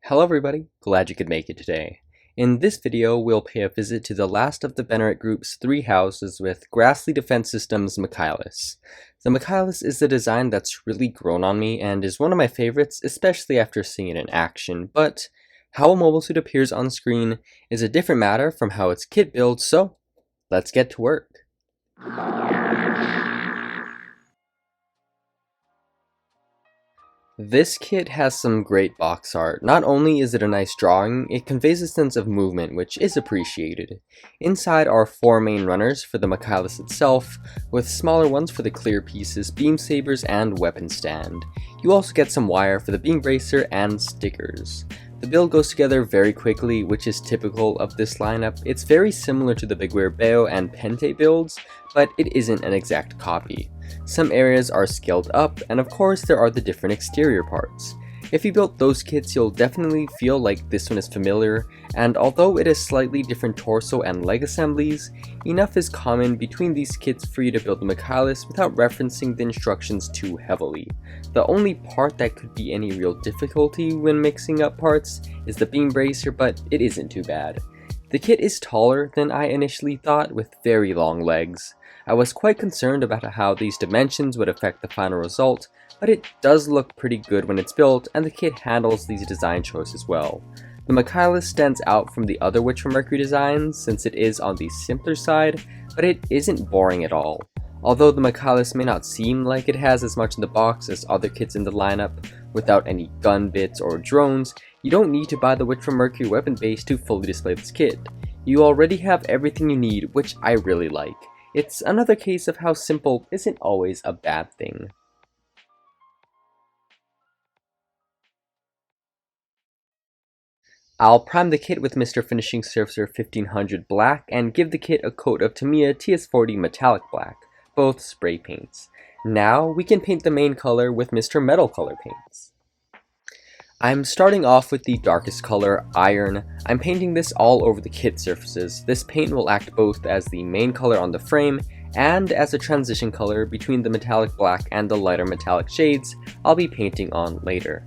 Hello everybody, glad you could make it today. In this video, we'll pay a visit to the last of the Bennett Group's 3 houses with Grassley Defense Systems Michaelis. The Michaelis is a design that's really grown on me and is one of my favorites, especially after seeing it in action, but how a mobile suit appears on screen is a different matter from how it's kit built, so let's get to work. This kit has some great box art. Not only is it a nice drawing, it conveys a sense of movement, which is appreciated. Inside are 4 main runners for the Michaelis itself, with smaller ones for the clear pieces, beam sabers, and weapon stand. You also get some wire for the beam bracer and stickers. The build goes together very quickly, which is typical of this lineup. It's very similar to the Bigware Beo and Pente builds, but it isn't an exact copy. Some areas are scaled up, and of course there are the different exterior parts. If you built those kits, you'll definitely feel like this one is familiar, and although it has slightly different torso and leg assemblies, enough is common between these kits for you to build the Michaelis without referencing the instructions too heavily. The only part that could be any real difficulty when mixing up parts is the beam bracer, but it isn't too bad. The kit is taller than I initially thought, with very long legs. I was quite concerned about how these dimensions would affect the final result, but it does look pretty good when it's built, and the kit handles these design choices well. The Michaelis stands out from the other Witch from Mercury designs since it is on the simpler side, but it isn't boring at all. Although the Michaelis may not seem like it has as much in the box as other kits in the lineup, without any gun bits or drones, you don't need to buy the Witch from Mercury weapon base to fully display this kit. You already have everything you need, which I really like. It's another case of how simple isn't always a bad thing. I'll prime the kit with Mr. Finishing Surfacer 1500 Black and give the kit a coat of Tamiya TS40 Metallic Black, both spray paints. Now we can paint the main color with Mr. Metal Color paints. I'm starting off with the darkest color, Iron. I'm painting this all over the kit surfaces. This paint will act both as the main color on the frame and as a transition color between the metallic black and the lighter metallic shades I'll be painting on later.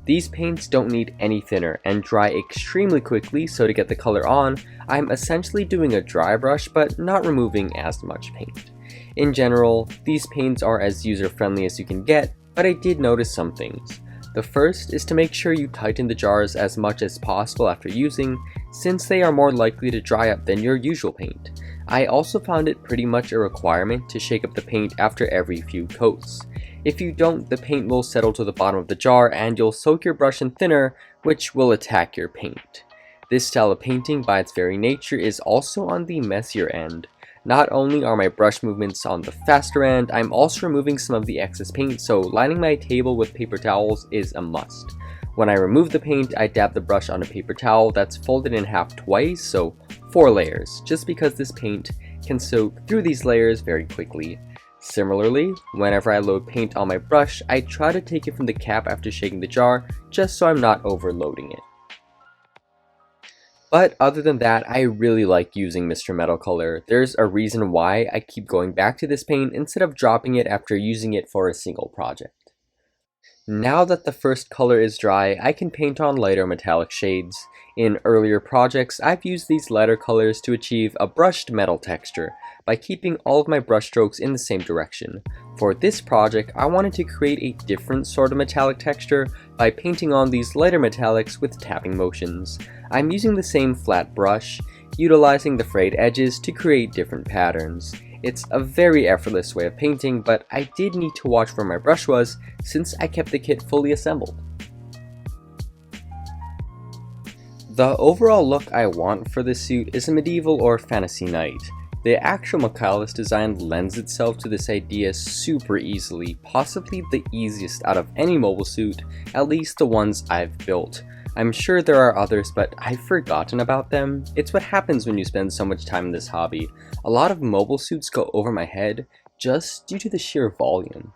These paints don't need any thinner and dry extremely quickly, so to get the color on, I'm essentially doing a dry brush but not removing as much paint. In general, these paints are as user-friendly as you can get, but I did notice some things. The first is to make sure you tighten the jars as much as possible after using, since they are more likely to dry up than your usual paint. I also found it pretty much a requirement to shake up the paint after every few coats. If you don't, the paint will settle to the bottom of the jar and you'll soak your brush in thinner, which will attack your paint. This style of painting by its very nature is also on the messier end. Not only are my brush movements on the faster end, I'm also removing some of the excess paint, so lining my table with paper towels is a must. When I remove the paint, I dab the brush on a paper towel that's folded in half twice, so 4 layers, just because this paint can soak through these layers very quickly. Similarly, whenever I load paint on my brush, I try to take it from the cap after shaking the jar, just so I'm not overloading it. But other than that, I really like using Mr. Metal Color. There's a reason why I keep going back to this paint instead of dropping it after using it for a single project. Now that the first color is dry, I can paint on lighter metallic shades. In earlier projects, I've used these lighter colors to achieve a brushed metal texture by keeping all of my brush strokes in the same direction. For this project, I wanted to create a different sort of metallic texture by painting on these lighter metallics with tapping motions. I'm using the same flat brush, utilizing the frayed edges to create different patterns. It's a very effortless way of painting, but I did need to watch where my brush was since I kept the kit fully assembled. The overall look I want for this suit is a medieval or fantasy knight. The actual Michaelis design lends itself to this idea super easily, possibly the easiest out of any mobile suit, at least the ones I've built. I'm sure there are others, but I've forgotten about them. It's what happens when you spend so much time in this hobby. A lot of mobile suits go over my head just due to the sheer volume.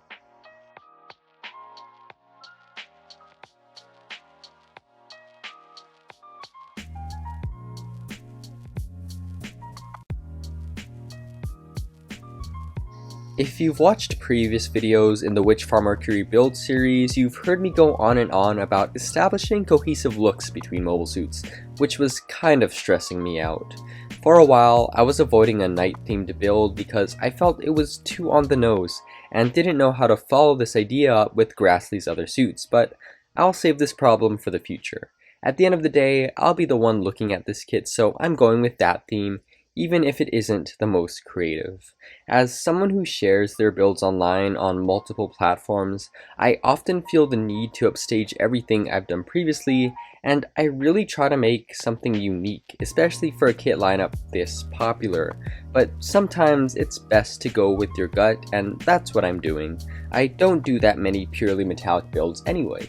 If you've watched previous videos in the Witch Farm Mercury build series, you've heard me go on and on about establishing cohesive looks between mobile suits, which was kind of stressing me out. For a while, I was avoiding a night-themed build because I felt it was too on the nose, and didn't know how to follow this idea up with Grassley's other suits, but I'll save this problem for the future. At the end of the day, I'll be the one looking at this kit, so I'm going with that theme, even if it isn't the most creative. As someone who shares their builds online on multiple platforms, I often feel the need to upstage everything I've done previously, and I really try to make something unique, especially for a kit lineup this popular. But sometimes it's best to go with your gut, and that's what I'm doing. I don't do that many purely metallic builds anyways.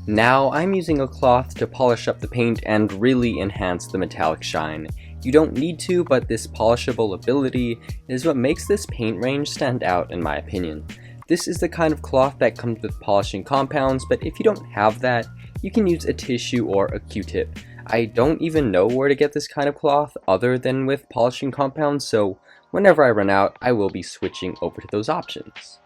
Now I'm using a cloth to polish up the paint and really enhance the metallic shine. You don't need to, but this polishable ability is what makes this paint range stand out in my opinion. This is the kind of cloth that comes with polishing compounds, but if you don't have that, you can use a tissue or a Q-tip. I don't even know where to get this kind of cloth other than with polishing compounds, so whenever I run out, I will be switching over to those options.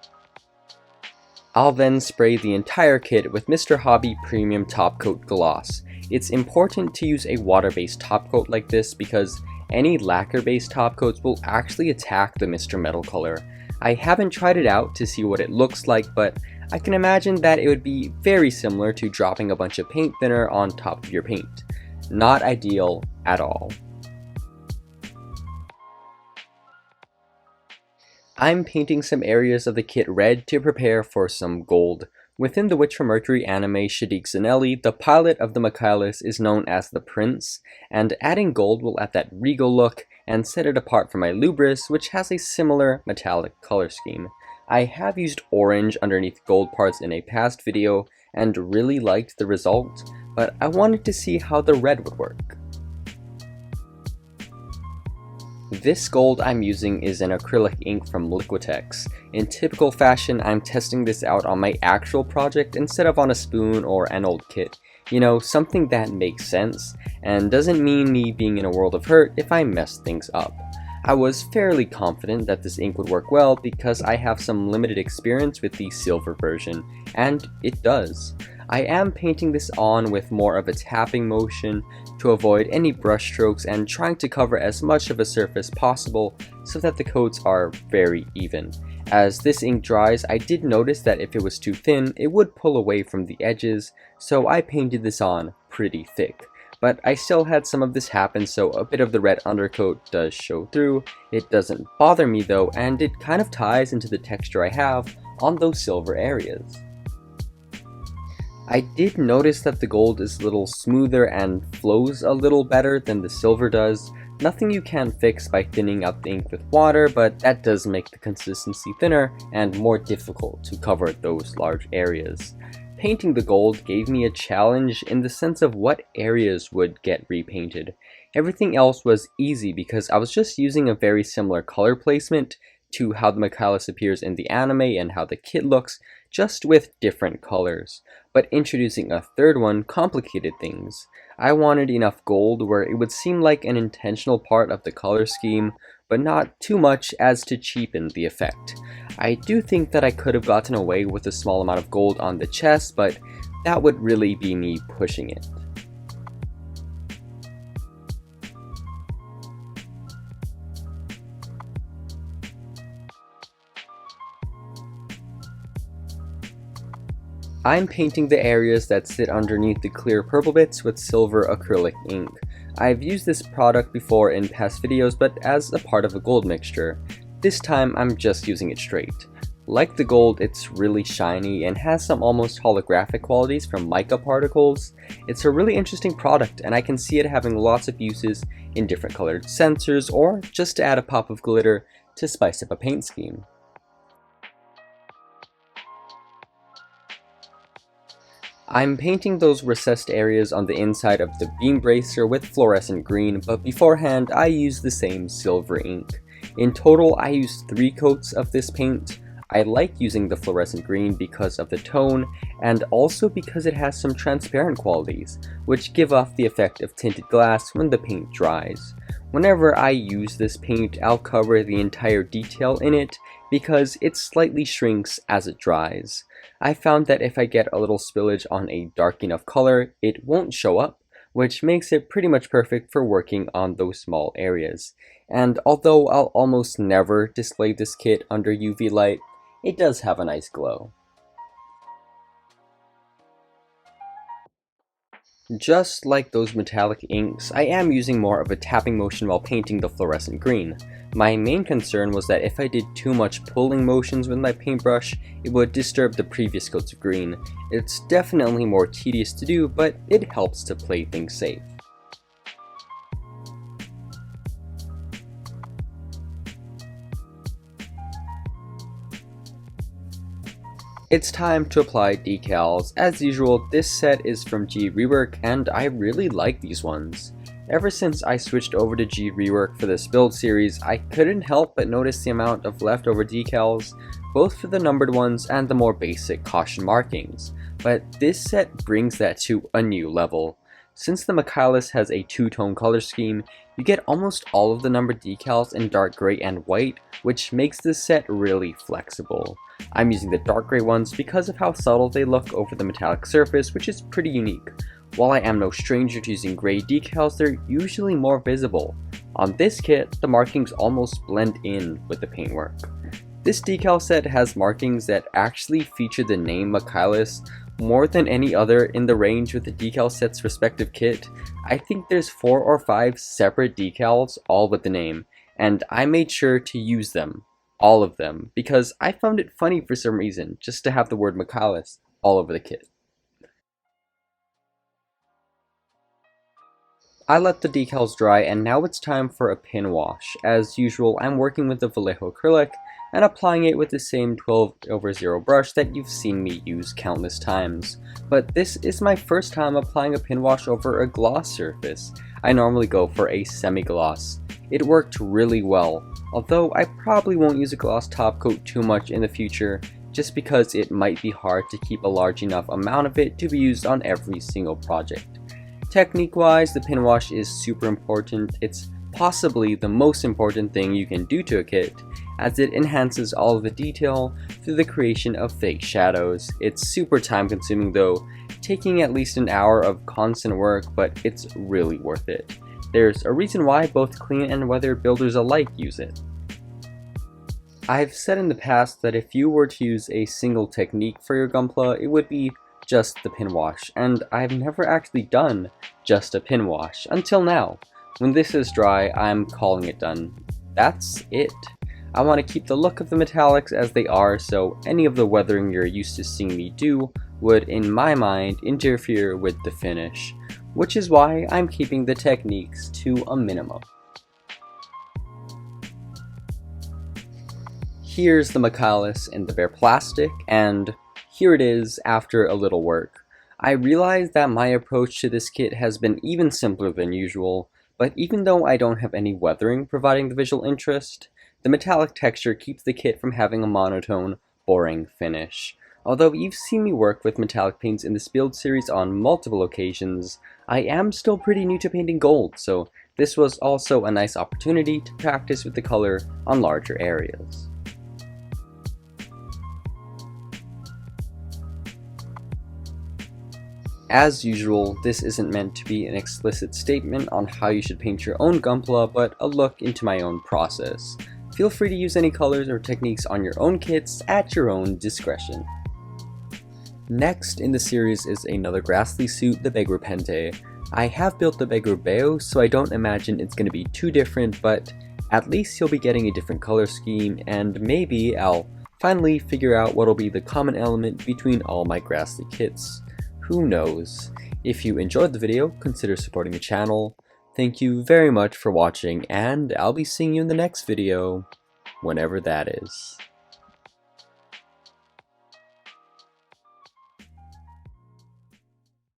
I'll then spray the entire kit with Mr. Hobby Premium Top Coat Gloss. It's important to use a water-based top coat like this because any lacquer-based top coats will actually attack the Mr. Metal color. I haven't tried it out to see what it looks like, but I can imagine that it would be very similar to dropping a bunch of paint thinner on top of your paint. Not ideal at all. I'm painting some areas of the kit red to prepare for some gold. Within the Witch from Mercury anime Shadiq Zanelli, the pilot of the Michaelis is known as the Prince, and adding gold will add that regal look and set it apart from my Lubris, which has a similar metallic color scheme. I have used orange underneath gold parts in a past video and really liked the result, but I wanted to see how the red would work. This gold I'm using is an acrylic ink from Liquitex. In typical fashion, I'm testing this out on my actual project instead of on a spoon or an old kit. You know, something that makes sense, and doesn't mean me being in a world of hurt if I mess things up. I was fairly confident that this ink would work well because I have some limited experience with the silver version, and it does. I am painting this on with more of a tapping motion to avoid any brush strokes and trying to cover as much of a surface possible so that the coats are very even. As this ink dries, I did notice that if it was too thin, it would pull away from the edges, so I painted this on pretty thick. But I still had some of this happen, so a bit of the red undercoat does show through. It doesn't bother me though, and it kind of ties into the texture I have on those silver areas. I did notice that the gold is a little smoother and flows a little better than the silver does. Nothing you can fix by thinning out the ink with water, but that does make the consistency thinner and more difficult to cover those large areas. Painting the gold gave me a challenge in the sense of what areas would get repainted. Everything else was easy because I was just using a very similar color placement to how the Michaelis appears in the anime and how the kit looks, just with different colors. But introducing a third one complicated things. I wanted enough gold where it would seem like an intentional part of the color scheme, but not too much as to cheapen the effect. I do think that I could have gotten away with a small amount of gold on the chest, but that would really be me pushing it. I'm painting the areas that sit underneath the clear purple bits with silver acrylic ink. I've used this product before in past videos, but as a part of a gold mixture. This time I'm just using it straight. Like the gold, it's really shiny and has some almost holographic qualities from mica particles. It's a really interesting product, and I can see it having lots of uses in different colored sensors or just to add a pop of glitter to spice up a paint scheme. I'm painting those recessed areas on the inside of the beam bracer with fluorescent green, but beforehand I used the same silver ink. In total I used 3 coats of this paint. I like using the Fluorescent Green because of the tone, and also because it has some transparent qualities, which give off the effect of tinted glass when the paint dries. Whenever I use this paint, I'll cover the entire detail in it because it slightly shrinks as it dries. I found that if I get a little spillage on a dark enough color, it won't show up, which makes it pretty much perfect for working on those small areas. And although I'll almost never display this kit under UV light, it does have a nice glow. Just like those metallic inks, I am using more of a tapping motion while painting the Fluorescent Green. My main concern was that if I did too much pulling motions with my paintbrush, it would disturb the previous coats of green. It's definitely more tedious to do, but it helps to play things safe. It's time to apply decals. As usual, this set is from G Rework and I really like these ones. Ever since I switched over to G Rework for this build series, I couldn't help but notice the amount of leftover decals, both for the numbered ones and the more basic caution markings. But this set brings that to a new level. Since the Michaelis has a two-tone color scheme, you get almost all of the numbered decals in dark gray and white, which makes this set really flexible. I'm using the dark gray ones because of how subtle they look over the metallic surface, which is pretty unique. While I am no stranger to using gray decals, they're usually more visible. On this kit, the markings almost blend in with the paintwork. This decal set has markings that actually feature the name Michaelis more than any other in the range with the decal set's respective kit. I think there's 4 or 5 separate decals, all with the name, and I made sure to use them, all of them, because I found it funny for some reason, just to have the word Michaelis all over the kit. I let the decals dry and now it's time for a pin wash. As usual, I'm working with the Vallejo acrylic and applying it with the same 12/0 brush that you've seen me use countless times. But this is my first time applying a pin wash over a gloss surface. I normally go for a semi-gloss. It worked really well, although I probably won't use a gloss top coat too much in the future, just because it might be hard to keep a large enough amount of it to be used on every single project. Technique-wise, the pin wash is super important. It's possibly the most important thing you can do to a kit, as it enhances all of the detail through the creation of fake shadows. It's super time consuming though, taking at least an hour of constant work, but it's really worth it. There's a reason why both clean and weathered builders alike use it. I've said in the past that if you were to use a single technique for your Gunpla, it would be just the pin wash, and I've never actually done just a pin wash until now. When this is dry, I'm calling it done. That's it. I want to keep the look of the metallics as they are, so any of the weathering you're used to seeing me do would, in my mind, interfere with the finish, which is why I'm keeping the techniques to a minimum. Here's the Michaelis in the bare plastic, and here it is after a little work. I realize that my approach to this kit has been even simpler than usual, but even though I don't have any weathering providing the visual interest, the metallic texture keeps the kit from having a monotone, boring finish. Although you've seen me work with metallic paints in this build series on multiple occasions, I am still pretty new to painting gold, so this was also a nice opportunity to practice with the color on larger areas. As usual, this isn't meant to be an explicit statement on how you should paint your own Gunpla, but a look into my own process. Feel free to use any colors or techniques on your own kits at your own discretion. Next in the series is another Grassley suit, the Beggar Pente. I have built the Beggar Beo, so I don't imagine it's going to be too different, but at least you'll be getting a different color scheme, and maybe I'll finally figure out what'll be the common element between all my Grassley kits. Who knows? If you enjoyed the video, consider supporting the channel. Thank you very much for watching, and I'll be seeing you in the next video, whenever that is.